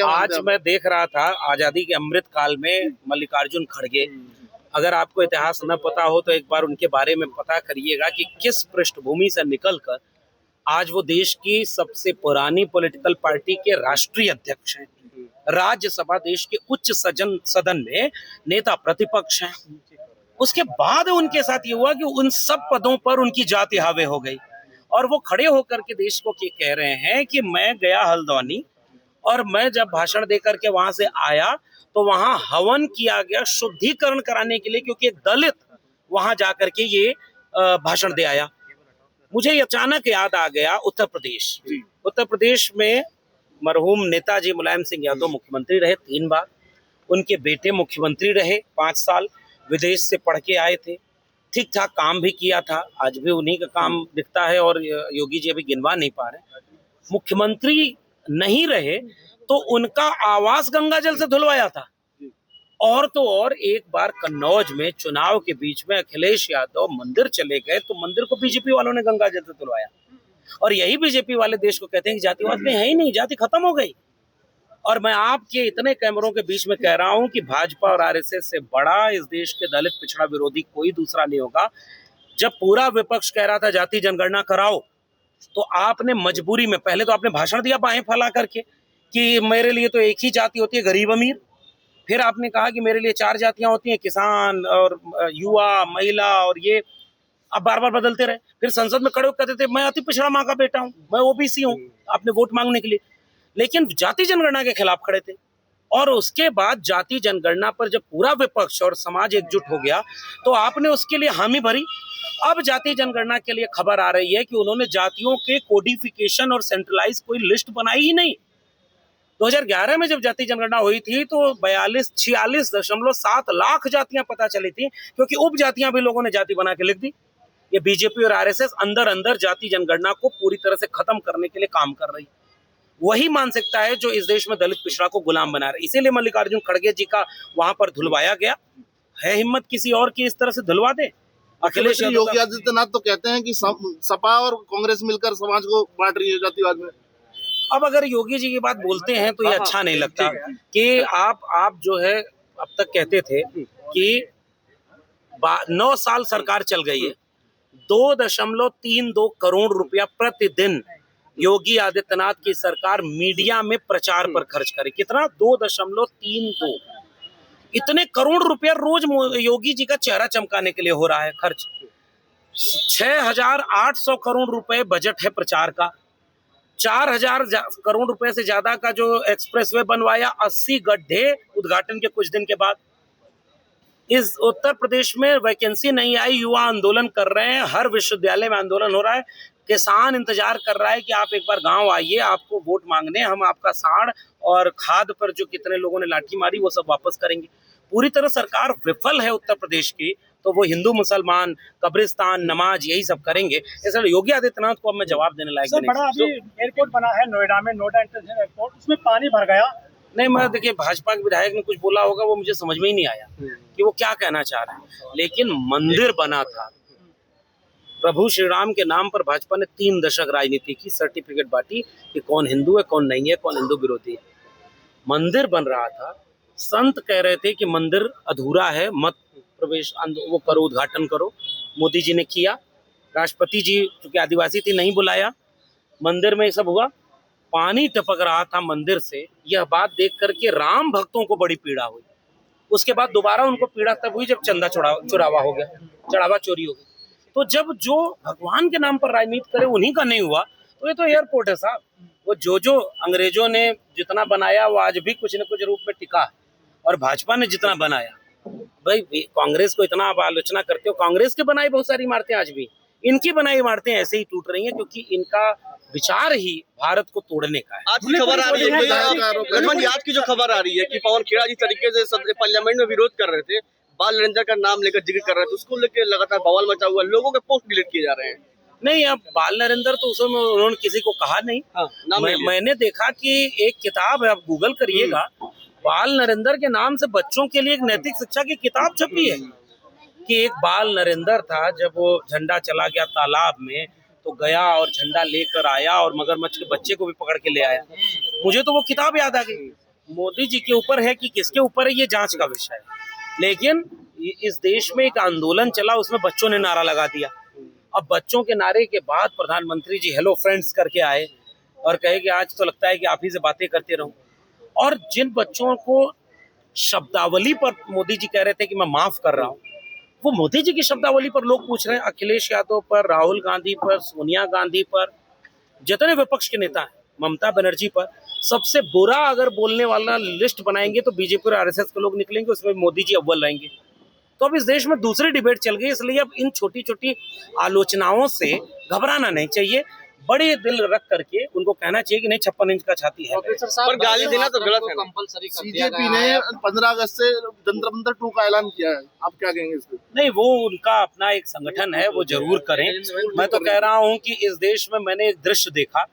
आज मैं देख रहा था आजादी के अमृत काल में मल्लिकार्जुन खड़गे। अगर आपको इतिहास न पता हो तो एक बार उनके बारे में पता करिएगा कि किस पृष्ठभूमि से निकलकर आज वो देश की सबसे पुरानी पॉलिटिकल पार्टी के राष्ट्रीय अध्यक्ष हैं, राज्यसभा देश के उच्च सदन में नेता प्रतिपक्ष हैं। उसके बाद उनके साथ ये हुआ कि उन सब पदों पर उनकी जाति हावी हो गई और वो खड़े होकर के देश को कह रहे हैं कि मैं गया हल्द्वानी और मैं जब भाषण देकर के वहां से आया तो वहां हवन किया गया शुद्धिकरण कराने के लिए, क्योंकि एक दलित वहां जाकर के ये भाषण दे आया। मुझे अचानक याद आ गया उत्तर प्रदेश। उत्तर प्रदेश में मरहूम नेताजी मुलायम सिंह यादव मुख्यमंत्री रहे 3 बार, उनके बेटे मुख्यमंत्री रहे 5 साल, विदेश से पढ़ के आए थे, ठीक ठाक काम भी किया था, आज भी उन्हीं का काम दिखता है और योगी जी अभी गिनवा नहीं पा रहे। मुख्यमंत्री नहीं रहे तो उनका आवास गंगा जल से धुलवाया था। और तो और एक बार कन्नौज में चुनाव के बीच में अखिलेश यादव मंदिर चले गए तो मंदिर को बीजेपी वालों ने गंगा जल से धुलवाया। और यही बीजेपी वाले देश को कहते हैं कि जातिवाद में है ही नहीं, जाति खत्म हो गई। और मैं आपके इतने कैमरों के बीच में कह रहा हूं कि भाजपा और आरएसएस से बड़ा इस देश के दलित पिछड़ा विरोधी कोई दूसरा नहीं होगा। जब पूरा विपक्ष कह रहा था जाति जनगणना कराओ तो आपने मजबूरी में पहले तो आपने भाषण दिया बाहें फैला करके कि मेरे लिए तो एक ही जाति होती है, गरीब अमीर। फिर आपने कहा कि मेरे लिए 4 जातियां होती हैं, किसान और युवा, महिला, और ये अब बार बार बदलते रहे। फिर संसद में खड़े होकर कहते थे मैं अति पिछड़ा माँ का बेटा हूँ, मैं ओबीसी हूँ, आपने वोट मांगने के लिए। लेकिन जाति जनगणना के खिलाफ खड़े थे। और उसके बाद जाति जनगणना पर जब पूरा विपक्ष और समाज एकजुट हो गया तो आपने उसके लिए हामी भरी। अब जाति जनगणना के लिए खबर आ रही है कि उन्होंने जातियों के कोडिफिकेशन और सेंट्रलाइज कोई लिस्ट बनाई ही नहीं। 2011 में जब जाति जनगणना हुई थी तो 46.7 लाख जातियां पता चली थी, क्योंकि उप जातियां भी लोगों ने जाति बना के लिख दी। ये बीजेपी और आरएसएस अंदर अंदर जाति जनगणना को पूरी तरह से खत्म करने के लिए काम कर रही। वही मानसिकता है जो इस देश में दलित पिछड़ा को गुलाम बना रही। इसीलिए मल्लिकार्जुन खड़गे जी का वहां पर धुलवाया गया है। हिम्मत किसी और की इस तरह से धुलवा दे। अखिलेश योगी आदित्यनाथ तो कहते हैं कि सपा और कांग्रेस मिलकर समाज को बांट रही है जातिवाद में। अब अगर योगी जी की बात बोलते हैं तो ये अच्छा नहीं लगता कि आप जो है अब तक कहते थे कि 9 साल सरकार चल गई है, 2.32 करोड़ रुपया प्रतिदिन योगी आदित्यनाथ की सरकार मीडिया में प्रचार पर खर्च करे। कितना? 2.32। इतने करोड़ रुपया रोज योगी जी का चेहरा चमकाने के लिए हो रहा है खर्च। 6,800 करोड़ रुपए बजट है प्रचार का। 4,000 करोड़ रुपए से ज्यादा का जो एक्सप्रेसवे बनवाया, 80 गड्ढे उद्घाटन के कुछ दिन के बाद। इस उत्तर प्रदेश में वैकेंसी नहीं आई, युवा आंदोलन कर रहे हैं, हर विश्वविद्यालय में आंदोलन हो रहा है। किसान इंतजार कर रहा है कि आप एक बार गांव आइए, आपको वोट मांगने, हम आपका साड़ और खाद पर जो कितने लोगों ने लाठी मारी वो सब वापस करेंगे। पूरी तरह सरकार विफल है उत्तर प्रदेश की, तो वो हिंदू मुसलमान कब्रिस्तान नमाज यही सब करेंगे। इसलिए योगी आदित्यनाथ को अब मैं जवाब देने लायक नहीं। बड़ा अभी एयरपोर्ट बना है नोएडा में, नोएडा इंटरनेशनल एयरपोर्ट, उसमें पानी भर गया। नहीं, मैं देखिए भाजपा के विधायक ने कुछ बोला होगा, वो मुझे समझ में ही नहीं आया कि वो क्या कहना चाह रहे हैं। लेकिन मंदिर बना था, प्रभु श्री राम के नाम पर भाजपा ने 3 दशक राजनीति की, सर्टिफिकेट बांटी कि कौन हिंदू है, कौन नहीं है, कौन हिंदू विरोधी है। मंदिर बन रहा था, संत कह रहे थे कि मंदिर अधूरा है, मत प्रवेश वो करो, उद्घाटन करो। मोदी जी ने किया, राष्ट्रपति जी चूंकि आदिवासी थी नहीं बुलाया, मंदिर में ये सब हुआ। पानी टपक रहा था मंदिर से, यह बात देख करके राम भक्तों को बड़ी पीड़ा हुई। उसके बाद दोबारा उनको पीड़ा तब हुई जब चंदा चुरावा हो गया, चढ़ावा चोरी हो गई। तो जब जो भगवान के नाम पर राजनीति करे उन्हीं का नहीं हुआ, तो ये तो एयरपोर्ट है साहब। वो जो अंग्रेजों ने जितना बनाया वो आज भी कुछ न कुछ रूप में टिका है, और भाजपा ने जितना बनाया, भाई कांग्रेस को इतना आप आलोचना करते हो, कांग्रेस के बनाई बहुत सारी इमारतें आज भी, इनकी बनाई इमारतें ऐसे ही टूट रही हैं क्योंकि इनका विचार ही भारत को तोड़ने का है। आज की खबर आ रही है, आज की जो खबर आ रही है कि पवन खेड़ा जिस तरीके से पार्लियामेंट में विरोध कर रहे थे, बाल नरेंद्र का नाम लेकर जिक्र कर रहे थे, उसको लेकर लगातार बवाल मचा हुआ, लोगों के पोस्ट डिलीट किए जा रहे हैं। नहीं, अब बाल नरेंद्र तो उसमें उन्होंने किसी को कहा नहीं। मैंने देखा कि एक किताब है, आप गूगल करिएगा, बाल नरेंद्र के नाम से बच्चों के लिए एक नैतिक शिक्षा की किताब छपी है कि एक बाल नरेंद्र था, जब वो झंडा चला गया तालाब में तो गया और झंडा लेकर आया और मगरमच्छ के बच्चे को भी पकड़ के ले आया। मुझे तो वो किताब याद आ गई। मोदी जी के ऊपर है कि किसके ऊपर है, ये जांच का विषय है। लेकिन इस देश में एक आंदोलन चला, उसमें बच्चों ने नारा लगा दिया। अब बच्चों के नारे के बाद प्रधानमंत्री जी हेलो फ्रेंड्स करके आए और कहे कि आज तो लगता है कि आप ही से बातें करते रहूं। और जिन बच्चों को शब्दावली पर मोदी जी कह रहे थे कि मैं माफ कर रहा हूं, वो मोदी जी की शब्दावली पर लोग पूछ रहे हैं। अखिलेश यादव पर, राहुल गांधी पर, सोनिया गांधी पर, जितने विपक्ष के नेता हैं, ममता बनर्जी पर, सबसे बुरा अगर बोलने वाला लिस्ट बनाएंगे तो बीजेपी और आरएसएस के लोग निकलेंगे, उसमें मोदी जी अव्वल रहेंगे। तो अब इस देश में दूसरी डिबेट चल गई, इसलिए अब इन छोटी छोटी आलोचनाओं से घबराना नहीं चाहिए। बड़े दिल रख करके उनको कहना चाहिए कि नहीं 56 इंच का छाती है। पर गाली देना तो गलत है। कंपलसरी कर दिया सीजेपी गया ने है। 15 अगस्त से जंतर मंतर 2 का ऐलान किया है, आप क्या कहेंगे इस पे? नहीं, वो उनका अपना एक संगठन है, वो जरूर करें। मैं तो कह रहा हूँ कि इस देश में मैंने एक दृश्य देखा।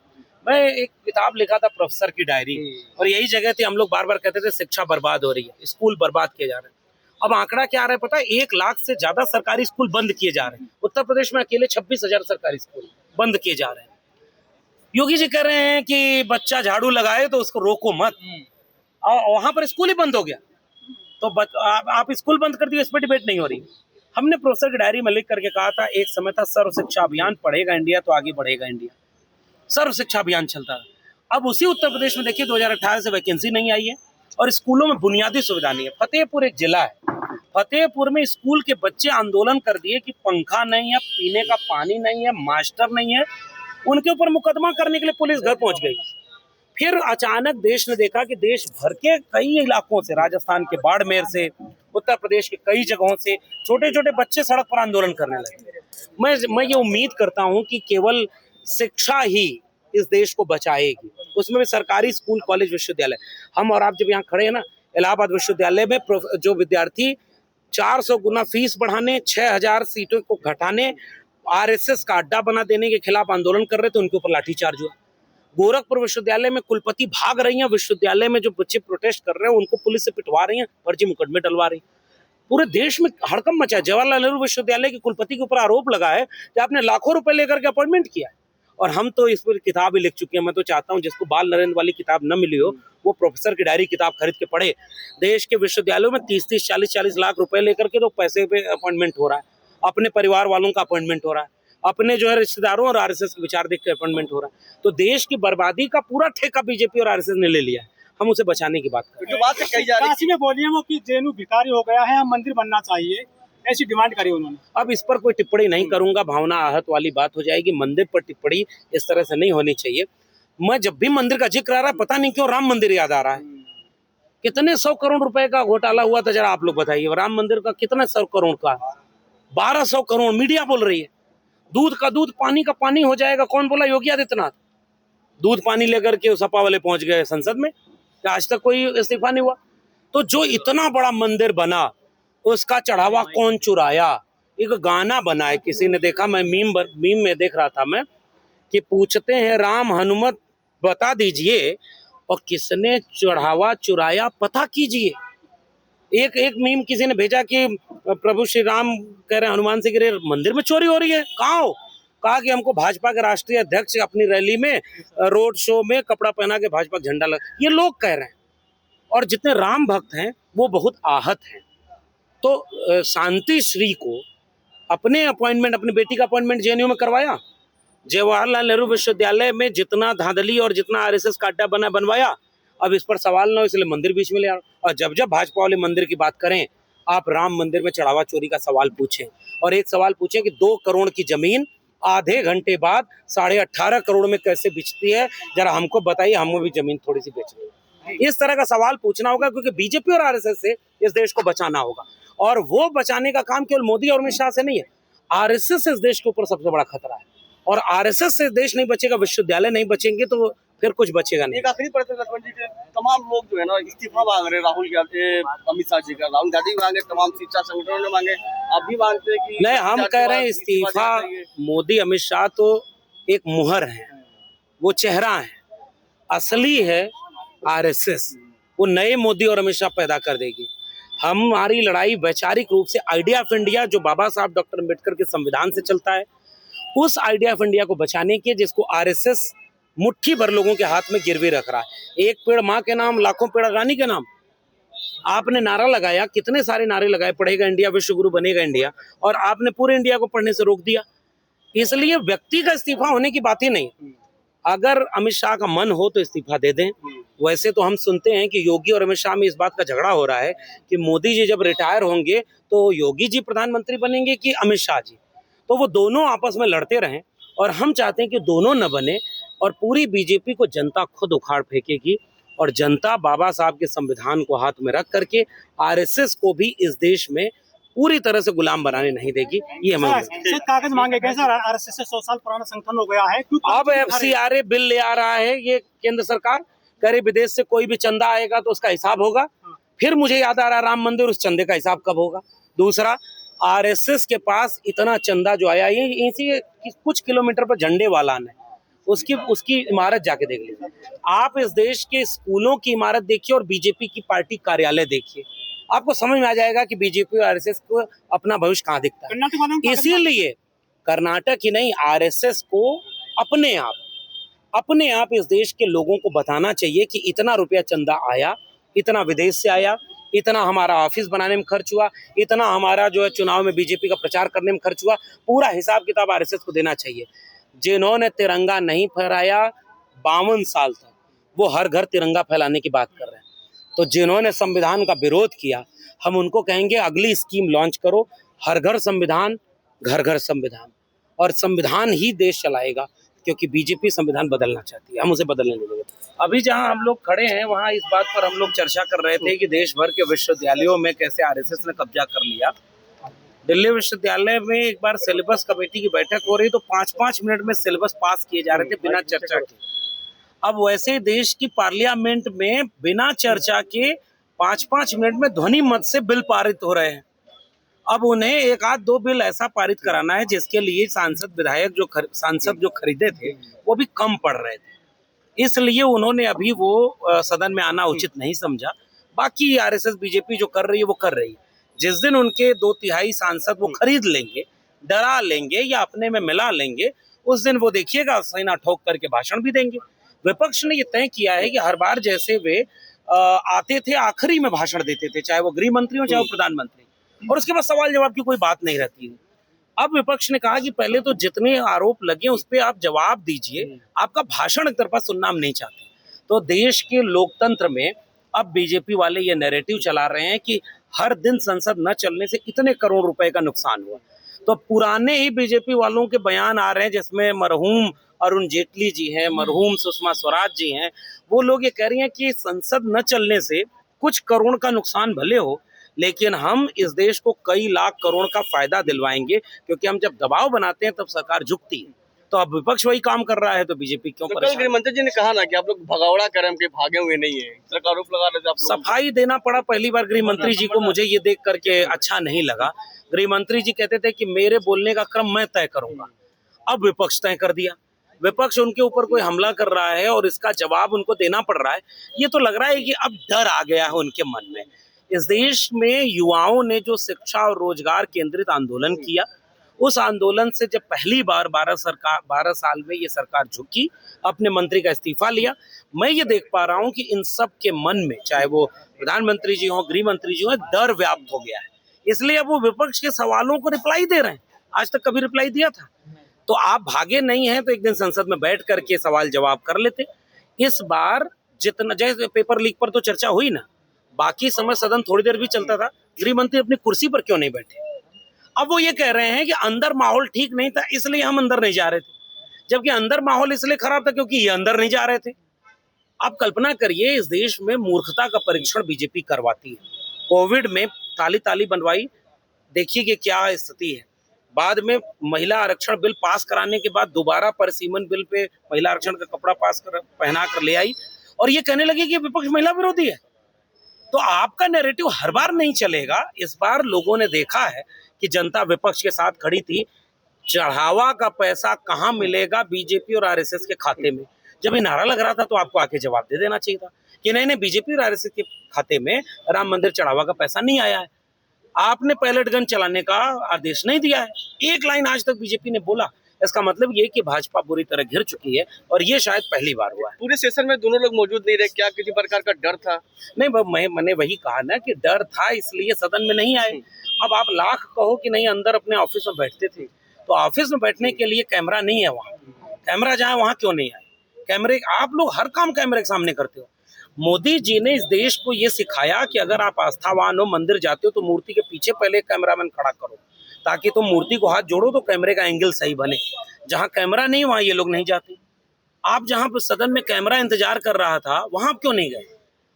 मैं एक किताब लिखा था प्रोफेसर की डायरी, और यही जगह थी हम लोग बार बार कहते थे शिक्षा बर्बाद हो रही है, स्कूल बर्बाद किए जा रहे हैं। अब आंकड़ा क्या आ रहा है पता है? 1 लाख से ज्यादा सरकारी स्कूल बंद किए जा रहे हैं। उत्तर प्रदेश में अकेले 26,000 सरकारी स्कूल बंद किए जा रहे हैं। योगी जी कह रहे हैं कि बच्चा झाड़ू लगाए तो उसको रोको मत, और वहां पर स्कूल ही बंद हो गया। तो आप स्कूल बंद कर दिए, इस पर डिबेट नहीं हो रही। हमने प्रोफेसर की डायरी में लिख करके कहा था, एक समय था सर्व शिक्षा अभियान, पढ़ेगा इंडिया तो आगे बढ़ेगा इंडिया। सर्व शिक्षा अभियान चलता है। अब उसी उत्तर प्रदेश में देखिए 2018 से वैकेंसी नहीं आई है और स्कूलों में बुनियादी सुविधा नहीं है। फतेहपुर एक जिला है, फतेहपुर में स्कूल के बच्चे आंदोलन कर दिए कि पंखा नहीं है, पीने का पानी नहीं है, मास्टर नहीं है। उनके ऊपर मुकदमा करने के लिए पुलिस घर पहुंच गई। फिर अचानक देश ने देखा कि देश भर के कई इलाकों से, राजस्थान के बाड़मेर से, उत्तर प्रदेश के कई जगहों से छोटे छोटे बच्चे सड़क पर आंदोलन करने लगे। मैं ये उम्मीद करता हूं कि केवल शिक्षा ही इस देश को बचाएगी, उसमें भी सरकारी स्कूल, कॉलेज, विश्वविद्यालय। हम और आप जब यहाँ खड़े हैं ना, इलाहाबाद विश्वविद्यालय में जो विद्यार्थी 400 गुना फीस बढ़ाने, 6,000 सीटों को घटाने, आरएसएस का अड्डा बना देने के खिलाफ आंदोलन कर रहे थे, उनके ऊपर लाठीचार्ज हुआ। गोरखपुर विश्वविद्यालय में कुलपति भाग रही हैं, विश्वविद्यालय में जो बच्चे प्रोटेस्ट कर रहे हैं उनको पुलिस से पिटवा रही हैं, फर्जी मुकदमे डलवा रही हैं। पूरे देश में हड़कंप मचा है। जवाहरलाल नेहरू विश्वविद्यालय के कुलपति के ऊपर आरोप लगा है कि आपने लाखों रुपए लेकर के अपॉइंटमेंट किया है। और हम तो इस पर किताब ही लिख चुके हैं। मैं तो चाहता हूं जिसको बाल नरेंद्र वाली किताब न मिली हो, वो प्रोफेसर की डायरी किताब खरीद के पढ़े। देश के विश्वविद्यालयों में 30-30, 40-40 लाख रुपए लेकर के तो पैसे पे अपॉइंटमेंट हो रहा है, अपने परिवार वालों का अपॉइंटमेंट हो रहा है, अपने जो है रिश्तेदारों और आरएसएस के विचार देख के अपॉइंटमेंट हो रहा है। तो देश की बर्बादी का पूरा ठेका बीजेपी और आरएसएस ने ले लिया है। हम उसे बचाने की बात कर रहे हैं। जो बात कही जा रही है काशी में बोली है वो कि जेएनयू भिखारी हो गया है, मंदिर बनना चाहिए, ऐसी डिमांड करी उन्होंने। अब इस पर कोई टिप्पणी नहीं करूंगा, भावना आहत वाली बात हो जाएगी। मंदिर पर टिप्पणी इस तरह से नहीं होनी चाहिए। मैं जब भी मंदिर का जिक्र आ रहा है, पता नहीं क्यों राम मंदिर याद आ रहा है। कितने 100 करोड़ रुपए का घोटाला हुआ था, जरा आप लोग बताइए। राम मंदिर का कितना 100 करोड़ का? 1200 करोड़। मीडिया बोल रही है दूध का दूध, पानी का पानी हो जाएगा। कौन बोला? योगी आदित्यनाथ। दूध पानी लेकर के सपा वाले पहुंच गए संसद में, आज तक कोई इस्तीफा नहीं हुआ। तो जो इतना बड़ा मंदिर बना, उसका चढ़ावा कौन चुराया? एक गाना बना है, किसी ने देखा, मैं मीम में देख रहा था मैं, कि पूछते हैं राम हनुमत बता दीजिए, और किसने चढ़ावा चुराया पता कीजिए। एक मीम किसी ने भेजा कि प्रभु श्री राम कह रहे हैं हनुमान से, गिरे मंदिर में चोरी हो रही है। कहाँ हो? कहा कि हमको भाजपा के राष्ट्रीय अध्यक्ष अपनी रैली में, रोड शो में कपड़ा पहना के भाजपा झंडा लगा, ये लोग कह रहे हैं। और जितने राम भक्त हैं वो बहुत आहत हैं। तो शांति श्री को अपने अपॉइंटमेंट, अपनी बेटी का अपॉइंटमेंट जेएनयू में करवाया। जवाहरलाल नेहरू विश्वविद्यालय में जितना धांधली और जितना आरएसएस का अड्डा बनवाया। अब इस पर सवाल ना हो, इसलिए मंदिर बीच में ले आ। और जब जब भाजपा वाले मंदिर की बात करें, आप राम मंदिर में चढ़ावा चोरी का सवाल पूछें, और एक सवाल पूछें कि 2 करोड़ की जमीन आधे घंटे बाद 18.5 करोड़ में कैसे बिकती है, जरा हमको बताइए, हमें भी जमीन थोड़ी सी बेचनी है। इस तरह का सवाल पूछना होगा, क्योंकि बीजेपी और आरएसएस से इस देश को बचाना होगा। और वो बचाने का काम केवल मोदी और अमित शाह से नहीं है, आरएसएस इस देश के ऊपर सबसे बड़ा खतरा है। और आरएसएस से देश नहीं बचेगा, विश्वविद्यालय नहीं बचेंगे, तो फिर कुछ बचेगा नहीं। एक आखिरी प्रश्न लक्ष्मण जी के, तमाम लोग जो है ना इस्तीफा मांग रहे हैं, राहुल गांधी, अमित शाह जी का, राहुल गांधी मांगे, तमाम शिक्षा संगठनों ने मांगे, आप भी मांगते हैं कि नहीं, हम कह रहे हैं इस्तीफा। मोदी अमित शाह तो एक मुहर है, वो चेहरा है, असली है आरएसएस। वो नए मोदी और अमित शाह पैदा कर देगी। हमारी लड़ाई वैचारिक रूप से आइडिया ऑफ इंडिया, जो बाबा साहब डॉक्टर अम्बेडकर के संविधान से चलता है, उस आइडिया ऑफ इंडिया को बचाने की, जिसको आरएसएस मुट्ठी भर लोगों के हाथ में गिरवी रख रहा है। एक पेड़ माँ के नाम, लाखों पेड़ रानी के नाम। आपने नारा लगाया, कितने सारे नारे लगाए, पढ़ेगा इंडिया, विश्व गुरु बनेगा इंडिया, और आपने पूरे इंडिया को पढ़ने से रोक दिया। इसलिए व्यक्ति का इस्तीफा होने की बात ही नहीं। अगर अमित शाह का मन हो तो इस्तीफा दे दें। वैसे तो हम सुनते हैं कि योगी और अमित शाह में इस बात का झगड़ा हो रहा है कि मोदी जी जब रिटायर होंगे तो योगी जी प्रधानमंत्री बनेंगे कि अमित शाह जी। तो वो दोनों आपस में लड़ते रहें, और हम चाहते हैं कि दोनों न बने, और पूरी बीजेपी को जनता खुद उखाड़ फेंकेगी, और जनता बाबा साहब के संविधान को हाथ में रख करके आरएसएस को भी इस देश में पूरी तरह से गुलाम बनाने नहीं देगी। ये हमें सर कागज मांगे गए सर, आरएसएस से 100 साल पुराना संगठन हो गया है। अब एफसीआरए बिल ले आ रहा है ये केंद्र सरकार, कह रही विदेश से कोई भी चंदा आएगा तो उसका हिसाब होगा। फिर मुझे याद आ रहा है राम मंदिर, उस चंदे का हिसाब कब होगा। दूसरा, आरएसएस के पास इतना चंदा जो आया, ये इसी कुछ किलोमीटर पर झंडे वाला है, उसकी इमारत जाके देख लीजिए आप। इस देश के स्कूलों की इमारत देखिए और बीजेपी की पार्टी कार्यालय देखिए, आपको समझ में आ जाएगा कि बीजेपी और आरएसएस को अपना भविष्य कहाँ दिखता है। इसीलिए कर्नाटक ही नहीं, आरएसएस को अपने आप इस देश के लोगों को बताना चाहिए कि इतना रुपया चंदा आया, इतना विदेश से आया, इतना हमारा ऑफिस बनाने में खर्च हुआ, इतना हमारा जो है चुनाव में बीजेपी का प्रचार करने में खर्च हुआ। पूरा हिसाब किताब आरएसएस को देना चाहिए। जिन्होंने तिरंगा नहीं फहराया 52 साल तक, वो हर घर तिरंगा फैलाने की बात कर रहे हैं। तो जिन्होंने संविधान का विरोध किया, हम उनको कहेंगे अगली स्कीम लॉन्च करो, हर घर संविधान, घर घर संविधान, और संविधान ही देश चलाएगा, क्योंकि बीजेपी संविधान बदलना चाहती है, हम उसे बदलने नहीं देंगे। अभी जहां हम लोग खड़े हैं वहां इस बात पर हम लोग चर्चा कर रहे थे कि देश भर के विश्वविद्यालयों में कैसे आरएसएस ने कब्जा कर लिया। दिल्ली विश्वविद्यालय में एक बार सिलेबस कमेटी की बैठक हो रही तो 5-5 मिनट में सिलेबस पास किए जा रहे थे बिना चर्चा के। अब वैसे देश की पार्लियामेंट में बिना चर्चा के 5-5 मिनट में ध्वनि मत से बिल पारित हो रहे हैं। अब उन्हें एक आध दो बिल ऐसा पारित कराना है जिसके लिए सांसद जो खरीदे थे वो भी कम पड़ रहे थे, इसलिए उन्होंने अभी वो सदन में आना उचित नहीं समझा। बाकी आरएसएस बीजेपी जो कर रही है वो कर रही है। जिस दिन उनके 2/3 सांसद वो खरीद लेंगे, डरा लेंगे या अपने में मिला लेंगे, उस दिन वो देखिएगा सीना ठोक करके भाषण भी देंगे। विपक्ष ने ये तय किया है कि हर बार जैसे वे आते थे आखिरी में भाषण देते थे, चाहे वो गृह मंत्री हो चाहे वो प्रधानमंत्री, और उसके बाद सवाल जवाब की कोई बात नहीं रहती है। अब विपक्ष ने कहा कि पहले तो जितने आरोप लगे उस पर आप जवाब दीजिए, आपका भाषण एक तरफा सुनना हम नहीं चाहते। तो देश के लोकतंत्र में अब बीजेपी वाले ये नैरेटिव चला रहे हैं कि हर दिन संसद न चलने से इतने करोड़ रुपए का नुकसान हुआ। तो पुराने ही बीजेपी वालों के बयान आ रहे हैं, जिसमें मरहूम अरुण जेटली जी हैं, मरहूम सुषमा स्वराज जी हैं, वो लोग ये कह रही हैं कि संसद न चलने से कुछ करोड़ का नुकसान भले हो, लेकिन हम इस देश को कई लाख करोड़ का फायदा दिलवाएंगे, क्योंकि हम जब दबाव बनाते हैं तब सरकार झुकती है। तो अब विपक्ष वही काम कर रहा है, तो बीजेपी क्यों तो परेशान? कल गृह मंत्री जी ने कहा ना कि आप लोग भगौड़ा कर हम के भागे हुए नहीं है, सरकार आरोप लगा रहे थे आप लोग। सफाई देना पड़ा पहली बार गृह मंत्री जी को, मुझे ये देख करके अच्छा नहीं लगा। गृह मंत्री जी कहते थे कि मेरे बोलने का क्रम मैं तय करूंगा, अब विपक्ष तय कर दिया। विपक्ष उनके ऊपर कोई हमला कर रहा है और इसका जवाब उनको देना पड़ रहा है। ये तो लग रहा है कि अब डर आ गया है उनके मन में। इस देश में युवाओं ने जो शिक्षा और रोजगार केंद्रित आंदोलन किया, उस आंदोलन से जब पहली बार 12 साल में ये सरकार झुकी, अपने मंत्री का इस्तीफा लिया, मैं ये देख पा रहा हूं कि इन सब के मन में, चाहे वो प्रधानमंत्री जी हो, गृह मंत्री जी हो, डर व्याप्त हो गया है। इसलिए अब वो विपक्ष के सवालों को रिप्लाई दे रहे हैं। आज तक कभी रिप्लाई दिया था? तो आप भागे नहीं हैं तो एक दिन संसद में बैठ करके सवाल जवाब कर लेते। इस बार जितना, जैसे पेपर लीक पर तो चर्चा हुई ना, बाकी समय सदन थोड़ी देर भी चलता था, गृह मंत्री अपनी कुर्सी पर क्यों नहीं बैठे? अब वो ये कह रहे हैं कि अंदर माहौल ठीक नहीं था इसलिए हम अंदर नहीं जा रहे थे, जबकि अंदर माहौल इसलिए खराब था क्योंकि ये अंदर नहीं जा रहे थे। आप कल्पना करिए, इस देश में मूर्खता का परीक्षण बीजेपी करवाती है। कोविड में ताली बनवाई, देखिए कि क्या स्थिति है। बाद में महिला आरक्षण बिल पास कराने के बाद दोबारा परिसीमन बिल पे महिला आरक्षण का कपड़ा पहना कर ले आई, और ये कहने लगी कि विपक्ष महिला विरोधी है। तो आपका नैरेटिव हर बार नहीं चलेगा। इस बार लोगों ने देखा है कि जनता विपक्ष के साथ खड़ी थी। चढ़ावा का पैसा कहाँ मिलेगा बीजेपी और आरएसएस के खाते में? जब ये नारा लग रहा था तो आपको आके जवाब दे देना चाहिए था कि नहीं, बीजेपी और आरएसएस के खाते में राम मंदिर चढ़ावा का पैसा नहीं आया है। आपने पैलेट गन चलाने का आदेश नहीं दिया है। एक लाइन आज तक बीजेपी ने बोला, इसका मतलब ये कि भाजपा पूरी तरह घिर चुकी है और ये शायद पहली बार हुआ है। पूरे सेशन में दोनों लोग मौजूद नहीं रहे, क्या किसी प्रकार का डर था? नहीं, मैंने वही कहा ना कि डर था इसलिए सदन में नहीं आए। अब आप लाख कहो कि नहीं अंदर अपने ऑफिस में बैठते थे, तो ऑफिस में बैठने के लिए कैमरा नहीं है वहाँ, कैमरा जहाँ वहाँ क्यों नहीं आए? कैमरे, आप लोग हर काम कैमरे के सामने करते हो। मोदी जी ने इस देश को ये सिखाया कि अगर आप आस्थावान हो, मंदिर जाते हो तो मूर्ति के पीछे पहले कैमरामैन खड़ा करो, ताकि तुम मूर्ति को हाथ जोड़ो तो कैमरे का एंगल सही बने। जहाँ कैमरा नहीं वहाँ ये लोग नहीं जाते। आप जहाँ पर सदन में कैमरा इंतजार कर रहा था वहाँ आप क्यों नहीं गए?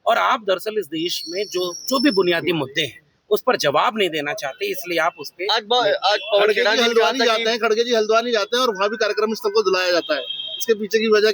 और आप दरअसल इस देश में जो भी बुनियादी मुद्दे हैं उस पर जवाब नहीं देना चाहते, इसलिए आप उस पर आज पवन खेड़ा जी ने कहा हल्द्वानी था जाते हैं, खड़गे जी हल्द्वानी जाते हैं और वहाँ भी कार्यक्रम स्थल को धुलाया जाता है। इसके पीछे की वजह